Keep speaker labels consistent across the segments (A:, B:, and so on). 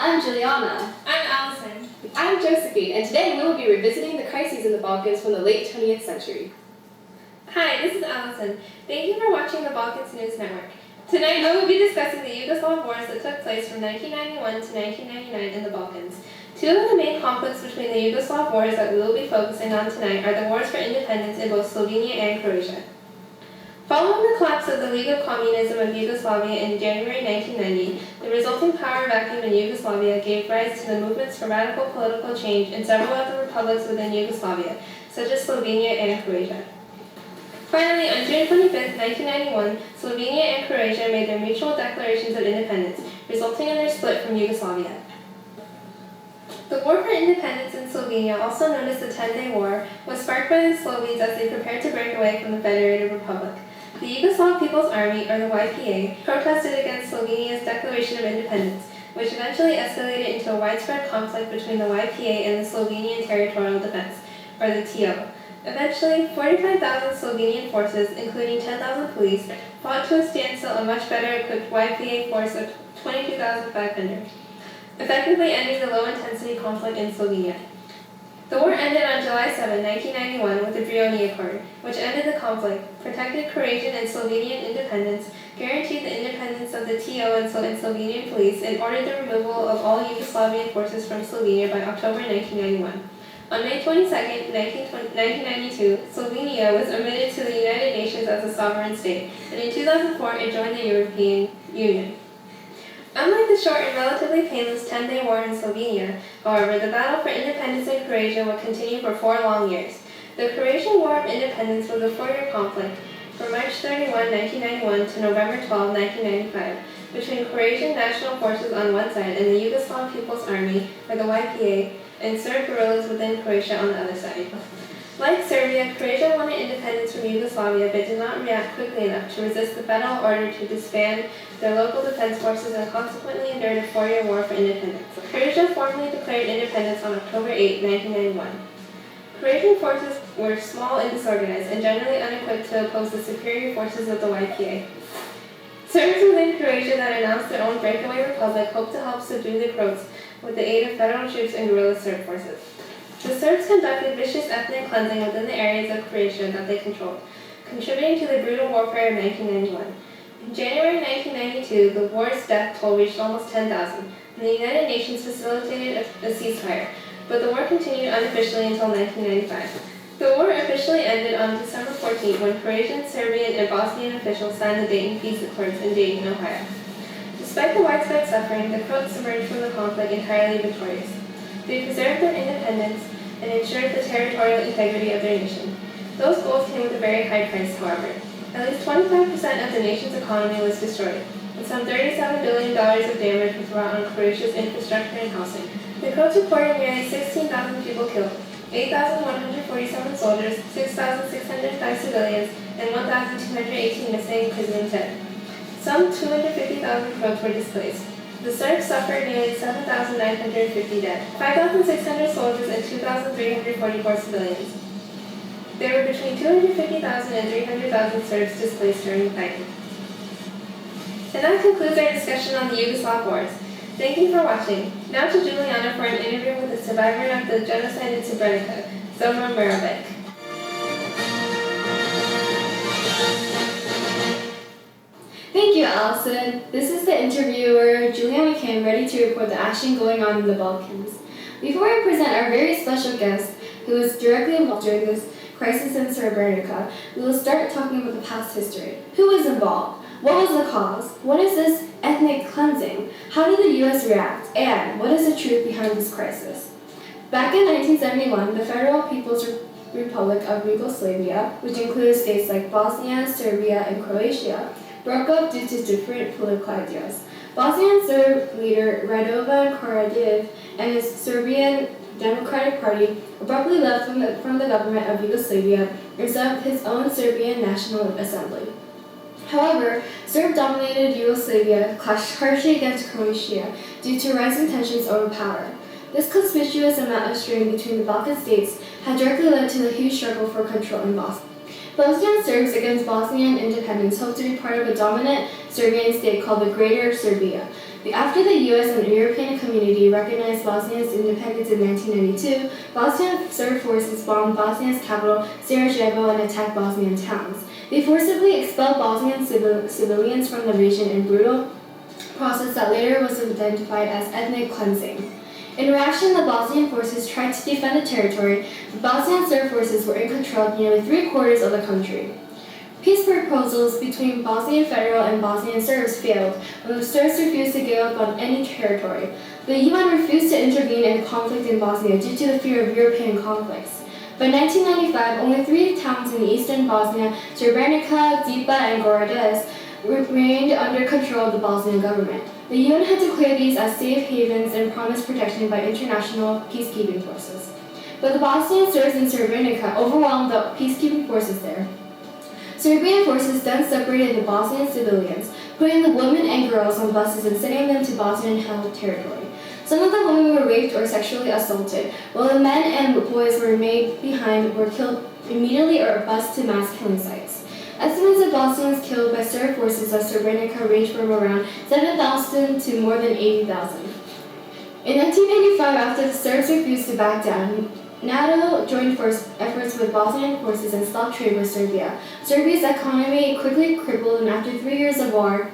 A: I'm Juliana.
B: I'm Allison.
C: I'm Josephine, and today we will be revisiting the crises in the Balkans from the late 20th century.
B: Hi, this is Allison. Thank you for watching the Balkans News Network. Tonight we will be discussing the Yugoslav wars that took place from 1991 to 1999 in the Balkans. Two of the main conflicts between the Yugoslav wars that we will be focusing on tonight are the wars for independence in both Slovenia and Croatia. Following the collapse of the League of Communism of Yugoslavia in January 1990, the resulting power vacuum in Yugoslavia gave rise to the movements for radical political change in several of the republics within Yugoslavia, such as Slovenia and Croatia. Finally, on June 25, 1991, Slovenia and Croatia made their mutual declarations of independence, resulting in their split from Yugoslavia. The War for Independence in Slovenia, also known as the 10-Day War, was sparked by the Slovenes as they prepared to break away from the Federated Republic. The Yugoslav People's Army, or the YPA, protested against Slovenia's Declaration of Independence, which eventually escalated into a widespread conflict between the YPA and the Slovenian Territorial Defense, or the TO. Eventually, 45,000 Slovenian forces, including 10,000 police, fought to a standstill a much better equipped YPA force of 22,500, effectively ending the low-intensity conflict in Slovenia. The war ended on July 7, 1991 with the Brioni Accord, which ended the conflict, protected Croatian and Slovenian independence, guaranteed the independence of the TO and Slovenian police, and ordered the removal of all Yugoslavian forces from Slovenia by October 1991. On May 22, 1992, Slovenia was admitted to the United Nations as a sovereign state, and in 2004 it joined the European Union. Unlike the short and relatively painless 10-Day War in Slovenia, however, the battle for independence in Croatia would continue for 4 long years. The Croatian War of Independence was a 4-year conflict from March 31, 1991 to November 12, 1995, between Croatian National Forces on one side and the Yugoslav People's Army, or the YPA, and Serb guerrillas within Croatia on the other side. Like Serbia, Croatia wanted independence from Yugoslavia but did not react quickly enough to resist the federal order to disband their local defense forces and consequently endured a 4-year war for independence. Croatia formally declared independence on October 8, 1991. Croatian forces were small and disorganized and generally unequipped to oppose the superior forces of the YPA. Serbs within Croatia that announced their own breakaway republic hoped to help subdue the Croats with the aid of federal troops and guerrilla Serb forces. The Serbs conducted vicious ethnic cleansing within the areas of Croatia that they controlled, contributing to the brutal warfare of 1991. In January 1992, the war's death toll reached almost 10,000, and the United Nations facilitated a ceasefire, but the war continued unofficially until 1995. The war officially ended on December 14 when Croatian, Serbian, and Bosnian officials signed the Dayton Peace Accords in Dayton, Ohio. Despite the widespread suffering, the Croats emerged from the conflict entirely victorious. They preserved their independence and ensured the territorial integrity of their nation. Those goals came with a very high price, however. At least 25% of the nation's economy was destroyed, and some $37 billion of damage was wrought on Croatia's infrastructure and housing. The Croats reported nearly 16,000 people killed, 8,147 soldiers, 6,605 civilians, and 1,218 missing, presumed dead. Some 250,000 Croats were displaced. The Serbs suffered nearly 7,950 dead, 5,600 soldiers, and 2,344 civilians. There were between 250,000 and 300,000 Serbs displaced during the fighting. And that concludes our discussion on the Yugoslav wars. Thank you for watching. Now to Juliana for an interview with the survivor of the genocide in Srebrenica, Zoma Mirabec.
A: Thank you, Allison. This is the interviewer, Juliana Kim, ready to report the action going on in the Balkans. Before I present our very special guest, who was directly involved during this crisis in Srebrenica, we will start talking about the past history. Who was involved? What was the cause? What is this ethnic cleansing? How did the U.S. react? And what is the truth behind this crisis? Back in 1971, the Federal People's Republic of Yugoslavia, which included states like Bosnia, Serbia, and Croatia, broke up due to different political ideas. Bosnian Serb leader Radovan Karadzic and his Serbian Democratic Party abruptly left from the government of Yugoslavia and set up his own Serbian National Assembly. However, Serb-dominated Yugoslavia clashed harshly against Croatia due to rising tensions over power. This conspicuous amount of strain between the Balkan states had directly led to the huge struggle for control in Bosnia. Bosnian Serbs against Bosnian independence hoped to be part of a dominant Serbian state called the Greater Serbia. After the U.S. and European community recognized Bosnia's independence in 1992, Bosnian Serb forces bombed Bosnia's capital, Sarajevo, and attacked Bosnian towns. They forcibly expelled Bosnian civilians from the region in a brutal process that later was identified as ethnic cleansing. In reaction, the Bosnian forces tried to defend the territory. The Bosnian Serb forces were in control of nearly 3/4 of the country. Peace proposals between Bosnian Federal and Bosnian Serbs failed when the Serbs refused to give up on any territory. The UN refused to intervene in the conflict in Bosnia due to the fear of European conflicts. By 1995, only 3 towns in eastern Bosnia, Srebrenica, Zipa, and Gorodec, remained under control of the Bosnian government. The UN had declared these as safe havens and promised protection by international peacekeeping forces. But the Bosnian Serbs in Srebrenica overwhelmed the peacekeeping forces there. Serbian forces then separated the Bosnian civilians, putting the women and girls on buses and sending them to Bosnian-held territory. Some of the women were raped or sexually assaulted, while the men and boys were remained behind were killed immediately or bused to mass killing sites. Estimates of Bosnians killed by Serb forces of Srebrenica range from around 7,000 to more than 80,000. In 1995, after the Serbs refused to back down, NATO joined efforts with Bosnian forces and stopped trade with Serbia. Serbia's economy quickly crippled, and after 3 years of war,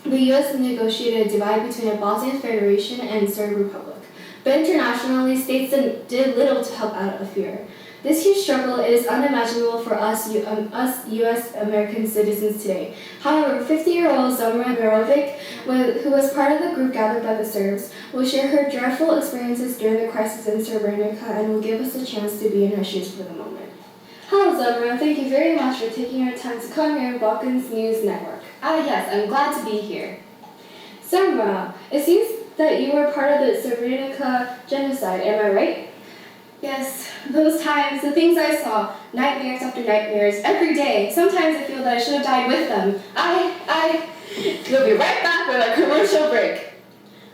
A: the U.S. negotiated a divide between a Bosnian Federation and Serb Republic. But internationally, states did little to help out the fear. This huge struggle is unimaginable for us U.S. American citizens today. However, 50-year-old Zamra Mirovic, who was part of the group gathered by the Serbs, will share her dreadful experiences during the crisis in Srebrenica and will give us a chance to be in her shoes for the moment. Hello, Zamra. Thank you very much for taking your time to come here to Balkans News Network.
C: Yes, I'm glad to be here.
A: Zamra, it seems that you were part of the Srebrenica genocide, am I right?
C: Yes, those times, the things I saw, nightmares after nightmares, every day. Sometimes I feel that I should have died with them. We'll be right back with a commercial break.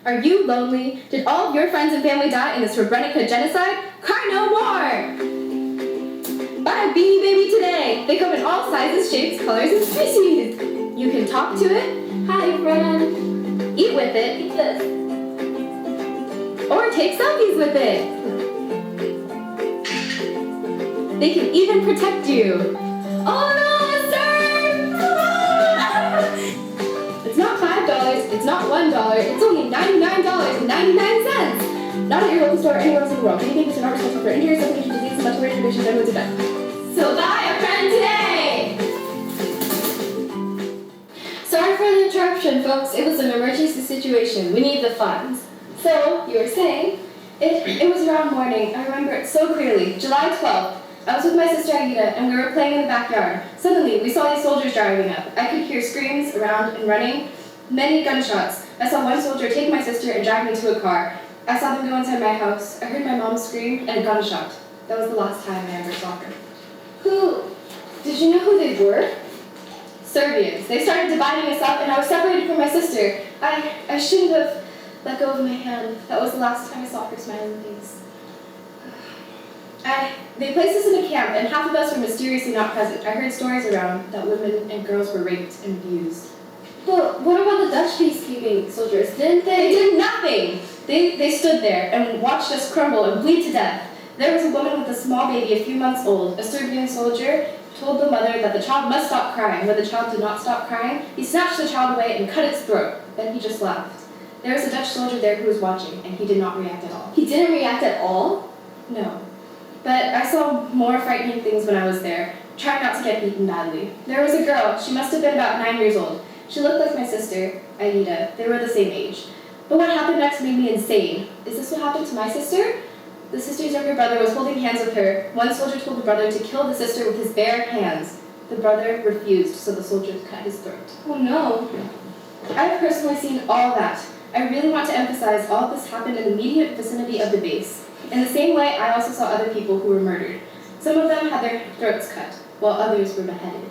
C: Are you lonely? Did all of your friends and family die in the Srebrenica genocide? Cry no more! Buy a Beanie Baby today. They come in all sizes, shapes, colors, and species. You can talk to it. Hi, friend. Eat with it. Eat this. Or take selfies with it. They can even protect you. Oh no, sir! It's not $5, it's not $1, it's only $99.99. Not at your local store or anywhere else in the world. Many babies are not responsible for injuries, suffocation, disease, and mental information and to death. So buy a friend today!
A: Sorry for the interruption, folks. It was an emergency situation. We need the funds.
C: So, you were saying, it was around morning. I remember it so clearly. July 12th. I was with my sister Aida, and we were playing in the backyard. Suddenly, we saw these soldiers driving up. I could hear screams around and running, many gunshots. I saw one soldier take my sister and drag me to a car. I saw them go inside my house. I heard my mom scream and a gunshot. That was the last time I ever saw her.
A: Did you know who they were?
C: Serbians. They started dividing us up, and I was separated from my sister. I shouldn't have let go of my hand. That was the last time I saw her smiling face. They placed us in a camp, and half of us were mysteriously not present. I heard stories around that women and girls were raped and abused.
A: But what about the Dutch peacekeeping soldiers? Didn't
C: They
A: they?
C: did nothing! They stood there and watched us crumble and bleed to death. There was a woman with a small baby a few months old. A Serbian soldier told the mother that the child must stop crying. When the child did not stop crying, he snatched the child away and cut its throat. Then he just laughed. There was a Dutch soldier there who was watching, and he did not react at all.
A: He didn't react at all?
C: No. But I saw more frightening things when I was there. Try not to get beaten badly. There was a girl. She must have been about 9 years old. She looked like my sister, Aida. They were the same age. But what happened next made me insane. Is this what happened to my sister? The sister's younger brother was holding hands with her. One soldier told the brother to kill the sister with his bare hands. The brother refused, so the soldier cut his throat.
A: Oh no.
C: I've personally seen all that. I really want to emphasize all of this happened in the immediate vicinity of the base. In the same way, I also saw other people who were murdered. Some of them had their throats cut, while others were beheaded.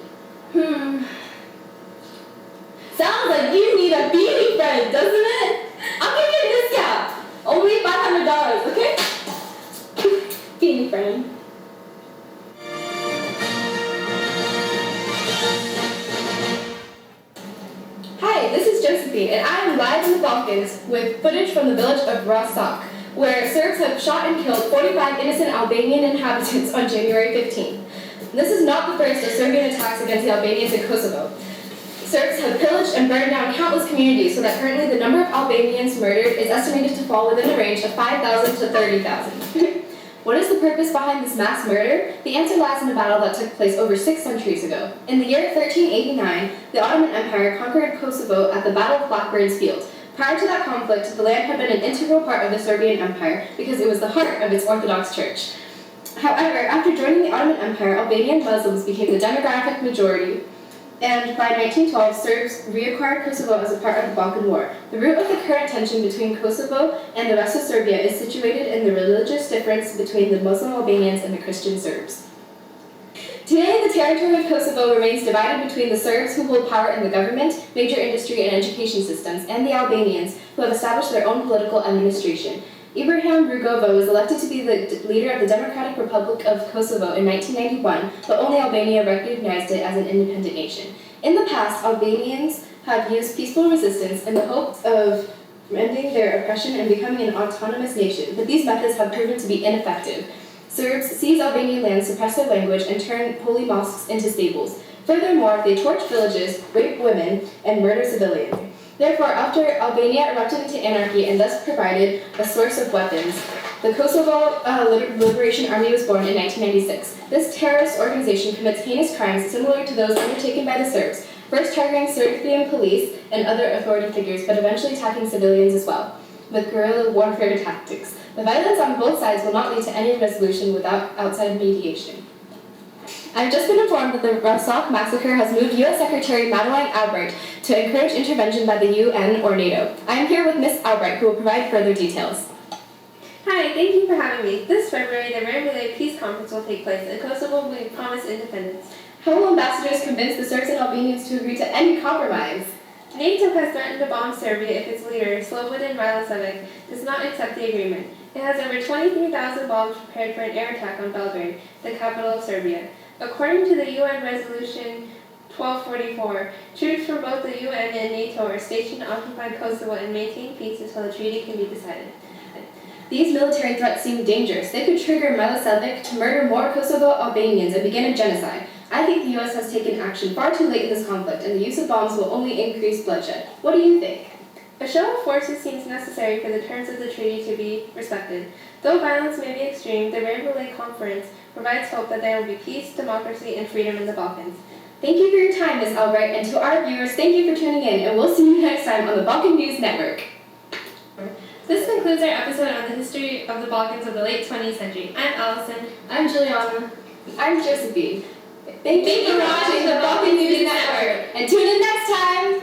A: Sounds like you need a beanie friend, doesn't it? I'll give you a discount. Only $500, okay? Beanie friend.
C: Hi, this is Josephine, and I am live in the Balkans. Balkans with footage from the village of Rostock, where Serbs have shot and killed 45 innocent Albanian inhabitants on January 15th. This is not the first of Serbian attacks against the Albanians in Kosovo. Serbs have pillaged and burned down countless communities, so that currently the number of Albanians murdered is estimated to fall within the range of 5,000 to 30,000. What is the purpose behind this mass murder? The answer lies in a battle that took place over 6 centuries ago. In the year 1389, the Ottoman Empire conquered Kosovo at the Battle of Blackbird's Field. Prior to that conflict, the land had been an integral part of the Serbian Empire because it was the heart of its Orthodox Church. However, after joining the Ottoman Empire, Albanian Muslims became the demographic majority, and by 1912, Serbs reacquired Kosovo as a part of the Balkan War. The root of the current tension between Kosovo and the rest of Serbia is situated in the religious difference between the Muslim Albanians and the Christian Serbs. Today, the territory of Kosovo remains divided between the Serbs, who hold power in the government, major industry, and education systems, and the Albanians, who have established their own political administration. Ibrahim Rugova was elected to be the leader of the Democratic Republic of Kosovo in 1991, but only Albania recognized it as an independent nation. In the past, Albanians have used peaceful resistance in the hopes of ending their oppression and becoming an autonomous nation, but these methods have proven to be ineffective. Serbs seize Albanian land, suppress their language, and turn holy mosques into stables. Furthermore, they torch villages, rape women, and murder civilians. Therefore, after Albania erupted into anarchy and thus provided a source of weapons, the Kosovo Liberation Army was born in 1996. This terrorist organization commits heinous crimes similar to those undertaken by the Serbs, first targeting Serbian police and other authority figures, but eventually attacking civilians as well, with guerrilla warfare tactics. The violence on both sides will not lead to any resolution without outside mediation. I've just been informed that the Rostock massacre has moved U.S. Secretary Madeleine Albright to encourage intervention by the UN or NATO. I am here with Ms. Albright, who will provide further details.
B: Hi, thank you for having me. This February, the Rambouillet Peace Conference will take place, and Kosovo will promise independence.
C: How will ambassadors convince the Serbs and Albanians to agree to any compromise?
B: NATO has threatened to bomb Serbia if its leader, Slobodan Milosevic, does not accept the agreement. It has over 23,000 bombs prepared for an air attack on Belgrade, the capital of Serbia. According to the UN Resolution 1244, troops from both the UN and NATO are stationed to occupy Kosovo and maintain peace until the treaty can be decided.
C: These military threats seem dangerous. They could trigger Milosevic to murder more Kosovo Albanians and begin a genocide. I think the U.S. has taken action far too late in this conflict, and the use of bombs will only increase bloodshed. What do you think?
B: A show of forces seems necessary for the terms of the treaty to be respected. Though violence may be extreme, the Rambouillet Conference provides hope that there will be peace, democracy, and freedom in the Balkans.
C: Thank you for your time, Ms. Albright, and to our viewers, thank you for tuning in, and we'll see you next time on the Balkan News Network.
B: This concludes our episode on the history of the Balkans of the late 20th century. I'm Allison.
A: I'm Juliana.
C: I'm Josephine. Thank you for watching the Balkan News Network, and tune in next time!